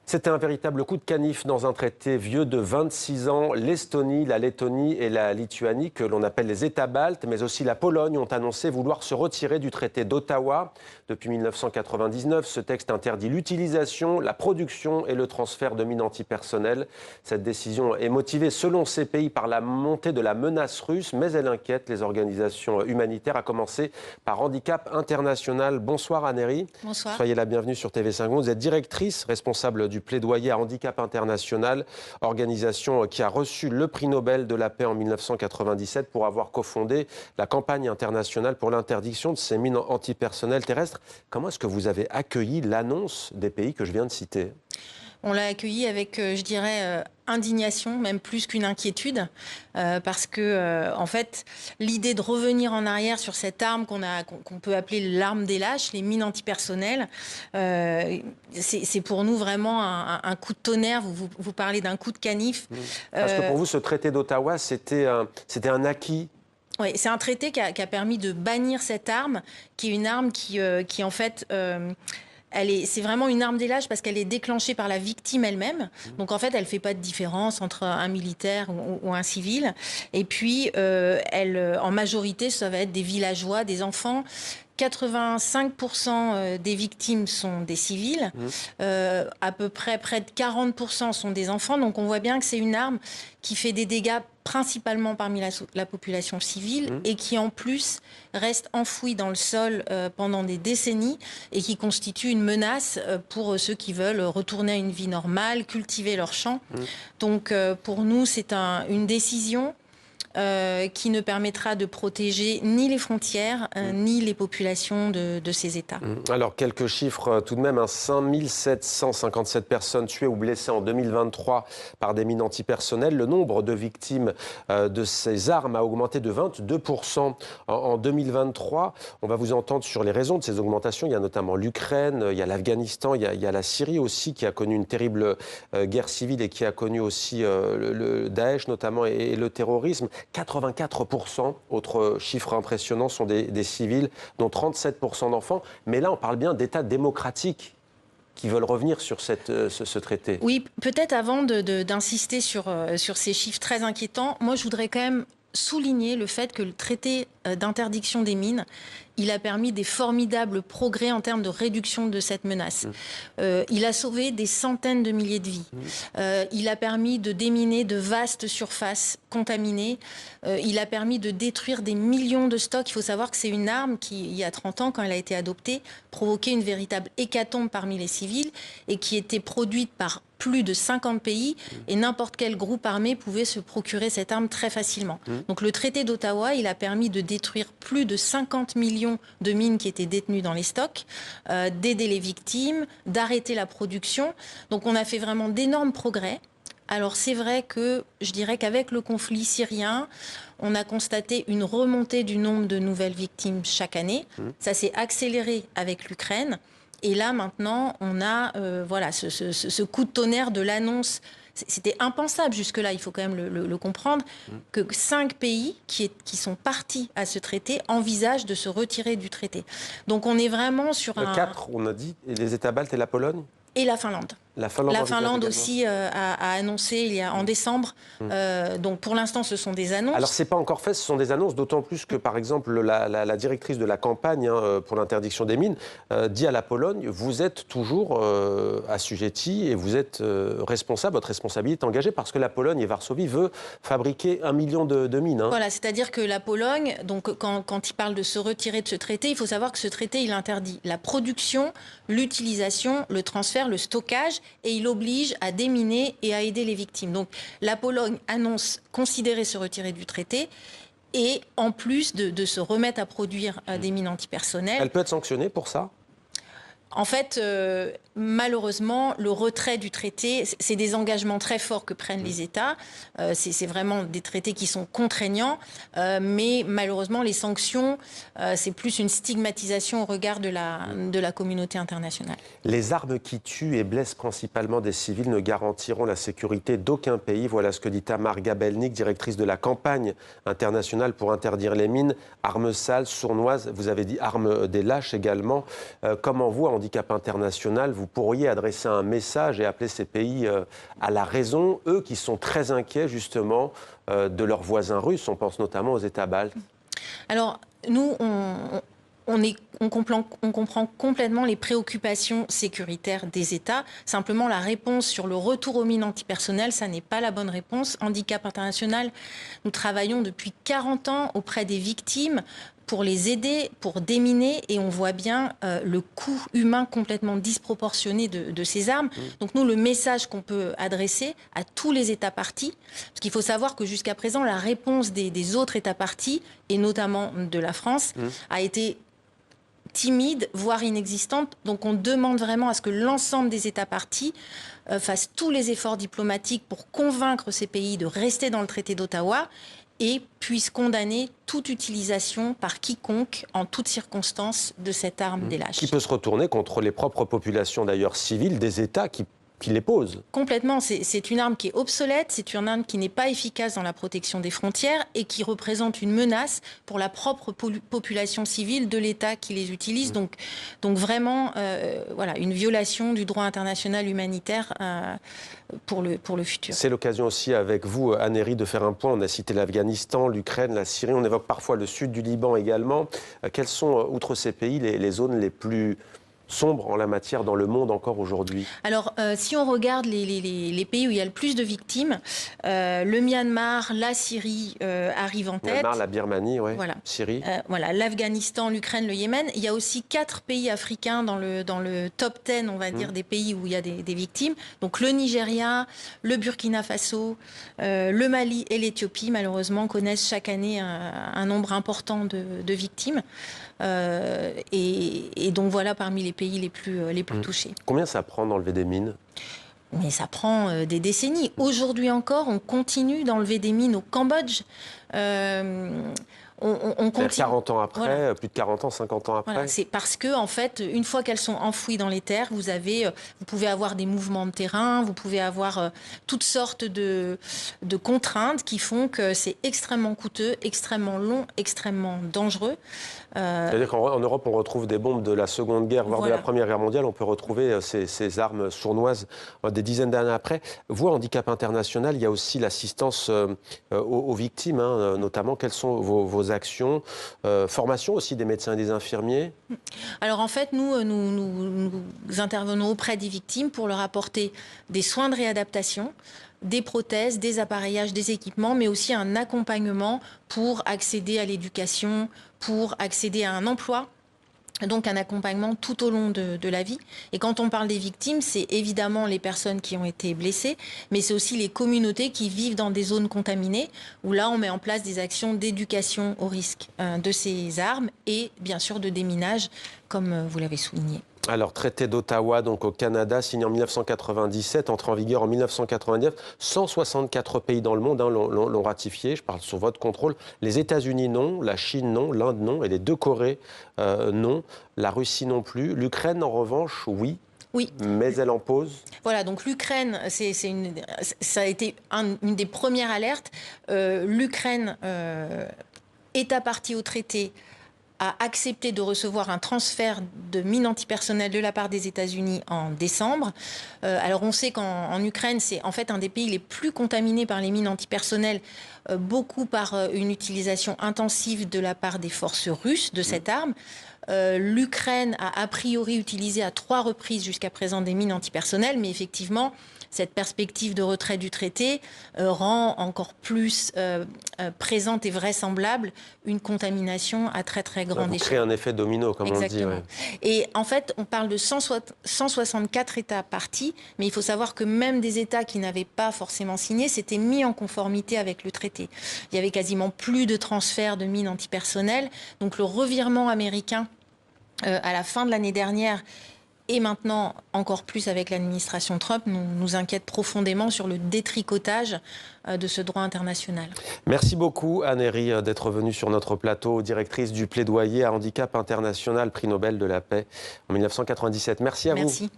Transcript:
C'était un véritable coup de canif dans un traité vieux de 26 ans. L'Estonie, la Lettonie et la Lituanie, que l'on appelle les États baltes, mais aussi la Pologne, ont annoncé vouloir se retirer du traité d'Ottawa. Depuis 1999, ce texte interdit l'utilisation, la production et le transfert de mines antipersonnelles. Cette décision est motivée, selon ces pays, par la montée de la menace russe, mais elle inquiète les organisations humanitaires, à commencer par Handicap International. Bonsoir Aneri. Bonsoir. Soyez la bienvenue sur TV5 Monde. Vous êtes directrice responsable du plaidoyer à Handicap International, organisation qui a reçu le prix Nobel de la paix en 1997 pour avoir cofondé la campagne internationale pour l'interdiction de ces mines antipersonnelles terrestres. Comment est-ce que vous avez accueilli l'annonce des pays que je viens de citer ? On l'a accueilli avec, je dirais, indignation, même plus qu'une inquiétude, parce que, en fait, l'idée de revenir en arrière sur cette arme qu'on peut appeler l'arme des lâches, les mines antipersonnelles, c'est pour nous vraiment un coup de tonnerre. Vous parlez d'un coup de canif. Parce que pour vous, ce traité d'Ottawa, c'était un acquis. Oui, c'est un traité qui a permis de bannir cette arme, qui est une arme qui en fait... c'est vraiment une arme des lâches parce qu'elle est déclenchée par la victime elle-même. Donc en fait, elle ne fait pas de différence entre un militaire ou un civil. Et puis, en majorité, ça va être des villageois, des enfants. 85% des victimes sont des civils, à peu près de 40% sont des enfants. Donc on voit bien que c'est une arme qui fait des dégâts principalement parmi la population civile et qui en plus reste enfouie dans le sol pendant des décennies et qui constitue une menace pour ceux qui veulent retourner à une vie normale, cultiver leurs champs. Donc pour nous, c'est une décision qui ne permettra de protéger ni les frontières, ni les populations de ces États. Alors, quelques chiffres tout de même. 5757 personnes tuées ou blessées en 2023 par des mines antipersonnelles. Le nombre de victimes de ces armes a augmenté de 22% en 2023. On va vous entendre sur les raisons de ces augmentations. Il y a notamment l'Ukraine, il y a l'Afghanistan, il y a la Syrie aussi qui a connu une terrible guerre civile et qui a connu aussi le Daesh notamment et le terrorisme. 84%, autre chiffre impressionnant, sont des civils, dont 37% d'enfants. Mais là, on parle bien d'États démocratiques qui veulent revenir sur ce traité. Oui, peut-être avant d'insister sur ces chiffres très inquiétants, moi je voudrais quand même souligner le fait que le traité d'interdiction des mines, il a permis des formidables progrès en termes de réduction de cette menace. Il a sauvé des centaines de milliers de vies. Il a permis de déminer de vastes surfaces contaminées. Il a permis de détruire des millions de stocks. Il faut savoir que c'est une arme qui, il y a 30 ans, quand elle a été adoptée, provoquait une véritable hécatombe parmi les civils et qui était produite par plus de 50 pays et n'importe quel groupe armé pouvait se procurer cette arme très facilement. Donc le traité d'Ottawa, il a permis de détruire plus de 50 millions de mines qui étaient détenues dans les stocks, d'aider les victimes, d'arrêter la production. Donc on a fait vraiment d'énormes progrès. Alors c'est vrai que je dirais qu'avec le conflit syrien, on a constaté une remontée du nombre de nouvelles victimes chaque année. Ça s'est accéléré avec l'Ukraine. Et là, maintenant, on a voilà, ce coup de tonnerre de l'annonce. C'était impensable jusque-là, il faut quand même le comprendre, que 5 pays qui sont partis à ce traité envisagent de se retirer du traité. Donc on est vraiment sur 4, on a dit, et les États baltes et la Pologne ? Et la Finlande. La Finlande aussi a annoncé en décembre. Donc pour l'instant, ce sont des annonces. Alors, ce n'est pas encore fait, ce sont des annonces, d'autant plus que, par exemple, la directrice de la campagne pour l'interdiction des mines dit à la Pologne, vous êtes toujours assujetti et vous êtes responsable, votre responsabilité est engagée parce que la Pologne et Varsovie veulent fabriquer 1 million de mines. Voilà, c'est-à-dire que la Pologne, donc, quand il parle de se retirer de ce traité, il faut savoir que ce traité, il interdit la production, l'utilisation, le transfert, le stockage, et il oblige à déminer et à aider les victimes. Donc la Pologne annonce considérer se retirer du traité et en plus de se remettre à produire des mines antipersonnelles. Elle peut être sanctionnée pour ça ? En fait, malheureusement, le retrait du traité, c'est des engagements très forts que prennent les États. C'est vraiment des traités qui sont contraignants. Mais malheureusement, les sanctions, c'est plus une stigmatisation au regard de la communauté internationale. Les armes qui tuent et blessent principalement des civils ne garantiront la sécurité d'aucun pays. Voilà ce que dit Tamar Gabelnik, directrice de la campagne internationale pour interdire les mines. Armes sales, sournoises, vous avez dit armes des lâches également. Comment vous, Handicap International, vous pourriez adresser un message et appeler ces pays à la raison, eux qui sont très inquiets justement de leurs voisins russes. On pense notamment aux États baltes. Alors, nous, on comprend complètement les préoccupations sécuritaires des États. Simplement, la réponse sur le retour aux mines antipersonnelles, ça n'est pas la bonne réponse. Handicap International, nous travaillons depuis 40 ans auprès des victimes pour les aider, pour déminer, et on voit bien le coût humain complètement disproportionné de ces armes. Donc nous, le message qu'on peut adresser à tous les États parties, parce qu'il faut savoir que jusqu'à présent, la réponse des autres États parties, et notamment de la France, a été timide, voire inexistante. Donc on demande vraiment à ce que l'ensemble des États parties fassent tous les efforts diplomatiques pour convaincre ces pays de rester dans le traité d'Ottawa et puissent condamner toute utilisation par quiconque, en toutes circonstances, de cette arme des lâches. Qui peut se retourner contre les propres populations d'ailleurs civiles des États qui les posent. Complètement. C'est une arme qui est obsolète, c'est une arme qui n'est pas efficace dans la protection des frontières et qui représente une menace pour la propre population civile de l'État qui les utilise. Donc vraiment, voilà, une violation du droit international humanitaire pour le futur. C'est l'occasion aussi avec vous, Anne-Héry, de faire un point. On a cité l'Afghanistan, l'Ukraine, la Syrie, on évoque parfois le sud du Liban également. Quelles sont, outre ces pays, les zones les plus sombre en la matière dans le monde encore aujourd'hui? Alors, si on regarde les pays où il y a le plus de victimes, le Myanmar, la Syrie arrivent en tête. Myanmar, la Birmanie, ouais. Voilà. Syrie. Voilà, l'Afghanistan, l'Ukraine, le Yémen. Il y a aussi 4 pays africains dans le top 10, on va dire, des pays où il y a des victimes. Donc le Nigeria, le Burkina Faso, le Mali et l'Éthiopie, malheureusement, connaissent chaque année un nombre important de victimes. Et donc voilà parmi les pays les plus touchés. Combien ça prend d'enlever des mines? Mais ça prend des décennies. Aujourd'hui encore, on continue d'enlever des mines au Cambodge. On continue. 40 ans après, voilà. Plus de 40 ans, 50 ans après. Voilà, c'est parce que, en fait, une fois qu'elles sont enfouies dans les terres, vous pouvez avoir des mouvements de terrain, vous pouvez avoir toutes sortes de contraintes qui font que c'est extrêmement coûteux, extrêmement long, extrêmement dangereux. C'est-à-dire qu'en Europe, on retrouve des bombes de la Seconde Guerre, voire de la Première Guerre mondiale. On peut retrouver ces armes sournoises des dizaines d'années après. Vous, Handicap International, il y a aussi l'assistance aux victimes, hein, notamment. Quelles sont vos actions? Formation aussi des médecins et des infirmiers? Alors en fait, nous intervenons auprès des victimes pour leur apporter des soins de réadaptation, des prothèses, des appareillages, des équipements, mais aussi un accompagnement pour accéder à l'éducation, pour accéder à un emploi. Donc un accompagnement tout au long de la vie. Et quand on parle des victimes, c'est évidemment les personnes qui ont été blessées, mais c'est aussi les communautés qui vivent dans des zones contaminées, où là on met en place des actions d'éducation au risque de ces armes et bien sûr de déminage, comme vous l'avez souligné. Alors, traité d'Ottawa, donc au Canada, signé en 1997, entré en vigueur en 1999. 164 pays dans le monde l'ont ratifié. Je parle sous votre contrôle. Les États-Unis non, la Chine non, l'Inde non, et les 2 Corées non, la Russie non plus. L'Ukraine, en revanche, oui. Oui. Mais elle en pose. Voilà, donc l'Ukraine, ça a été une des premières alertes. L'Ukraine, État partie au traité, a accepté de recevoir un transfert de mines antipersonnelles de la part des États-Unis en décembre. Alors on sait qu'en Ukraine, c'est en fait un des pays les plus contaminés par les mines antipersonnelles, beaucoup par une utilisation intensive de la part des forces russes de cette arme. L'Ukraine a priori utilisé à 3 reprises jusqu'à présent des mines antipersonnelles, mais effectivement, cette perspective de retrait du traité rend encore plus présente et vraisemblable une contamination à très très grande échelle. Vous créez un effet domino, comme Exactement. on le dit. Ouais. Et en fait, on parle de 164 États partis, mais il faut savoir que même des États qui n'avaient pas forcément signé s'étaient mis en conformité avec le traité. Il y avait quasiment plus de transferts de mines antipersonnelles. Donc le revirement américain à la fin de l'année dernière, et maintenant, encore plus avec l'administration Trump, nous inquiète profondément sur le détricotage de ce droit international. Merci beaucoup, Anne-Héry, d'être venue sur notre plateau, directrice du plaidoyer à Handicap International, prix Nobel de la paix en 1997. Merci à vous. Merci.